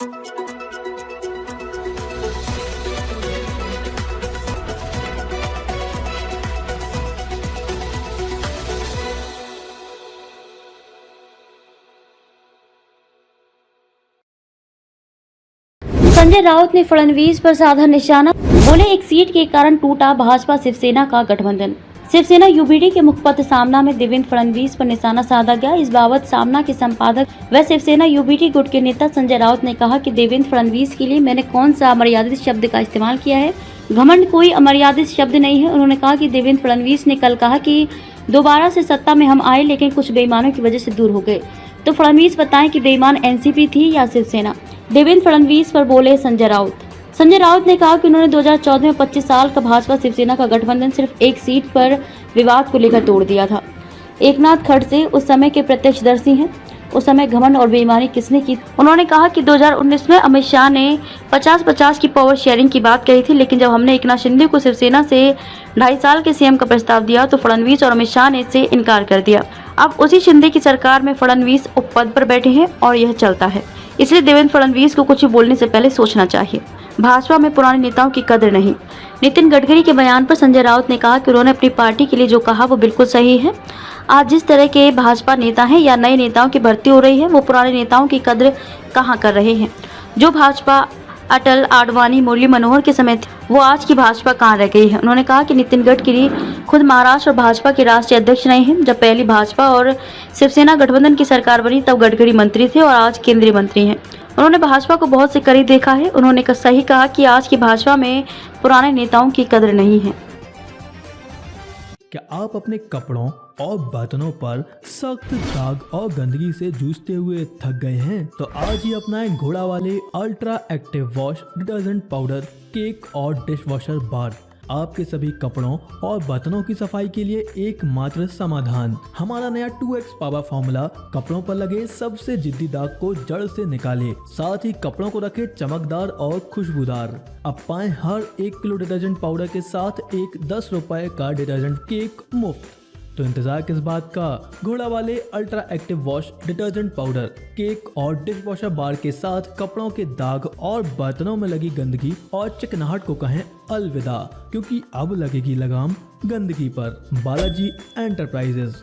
संजय राउत ने फडणवीस पर साधा निशाना, बोले एक सीट के कारण टूटा भाजपा शिवसेना का गठबंधन। शिवसेना यूबीडी के मुखपत्र सामना में देवेंद्र फडणवीस पर निशाना साधा गया। इस बाबत सामना के संपादक व शिवसेना यूबीडी गुट के नेता संजय राउत ने कहा कि देवेंद्र फडणवीस के लिए मैंने कौन सा अमर्यादित शब्द का इस्तेमाल किया है, घमंड कोई अमर्यादित शब्द नहीं है। उन्होंने कहा कि देवेंद्र फडणवीस ने कल कहा कि दोबारा से सत्ता में हम आए लेकिन कुछ बेईमानों की वजह से दूर हो गए, तो फडणवीस बताएं कि बेईमान एनसीपी थी या शिवसेना। देवेंद्र फडणवीस पर बोले संजय राउत। संजय राउत ने कहा कि उन्होंने 2014 में 25 साल का भाजपा शिवसेना का गठबंधन सिर्फ एक सीट पर विवाद को लेकर तोड़ दिया था। एकनाथ खड़से उस समय के प्रत्यक्षदर्शी हैं। उस समय घमंड और बेईमानी किसने की? उन्होंने कहा कि 2019 में अमित शाह ने 50-50 की पावर शेयरिंग की बात कही थी, लेकिन जब हमने एकनाथ शिंदे को शिवसेना से 2.5 साल के सीएम का प्रस्ताव दिया तो फडणवीस और अमित शाह ने इससे इनकार कर दिया। अब उसी शिंदे की सरकार में फडणवीस उपपद पर बैठे हैं और यह चलता है। इसलिए देवेंद्र फडणवीस को कुछ बोलने से पहले सोचना चाहिए। भाजपा में पुराने नेताओं की कदर नहीं। नितिन गडकरी के बयान पर संजय राउत ने कहा कि उन्होंने अपनी पार्टी के लिए जो कहा वो बिल्कुल सही है। आज जिस तरह के भाजपा नेता हैं या नए नेताओं की भर्ती हो रही है, वो पुराने नेताओं की कदर कहाँ कर रहे हैं। जो भाजपा अटल, आडवाणी, मुरली मनोहर के समय थी, वो आज की भाजपा कहाँ रह गई है। उन्होंने कहा कि नितिन गडकरी खुद महाराष्ट्र और भाजपा के राष्ट्रीय अध्यक्ष रहे हैं। जब पहली भाजपा और शिवसेना गठबंधन की सरकार बनी तब गडकरी मंत्री थे और आज केंद्रीय मंत्री हैं। उन्होंने भाजपा को बहुत से करीब देखा है। उन्होंने सही कहा कि आज की भाजपा में पुराने नेताओं की कदर नहीं है। क्या आप अपने कपड़ों और बर्तनों पर सख्त दाग और गंदगी से जूझते हुए थक गए हैं? तो आज ही अपनाएं घोड़ा वाले ultra active wash detergent powder, cake और डिश वॉशर बार। आपके सभी कपड़ों और बर्तनों की सफाई के लिए एकमात्र समाधान। हमारा नया 2x पावर फॉर्मूला कपड़ों पर लगे सबसे जिद्दी दाग को जड़ से निकाले, साथ ही कपड़ों को रखे चमकदार और खुशबूदार। अब पाएं हर 1 किलो डिटर्जेंट पाउडर के साथ एक 10 रुपए का डिटर्जेंट केक मुफ्त। तो इंतजार किस बात का? घोड़ा वाले ultra active wash detergent powder, cake और डिश वॉशर बार के साथ कपड़ों के दाग और बर्तनों में लगी गंदगी और चिकनाहट को कहें अलविदा, क्योंकि अब लगेगी लगाम गंदगी पर। बालाजी एंटरप्राइजेज।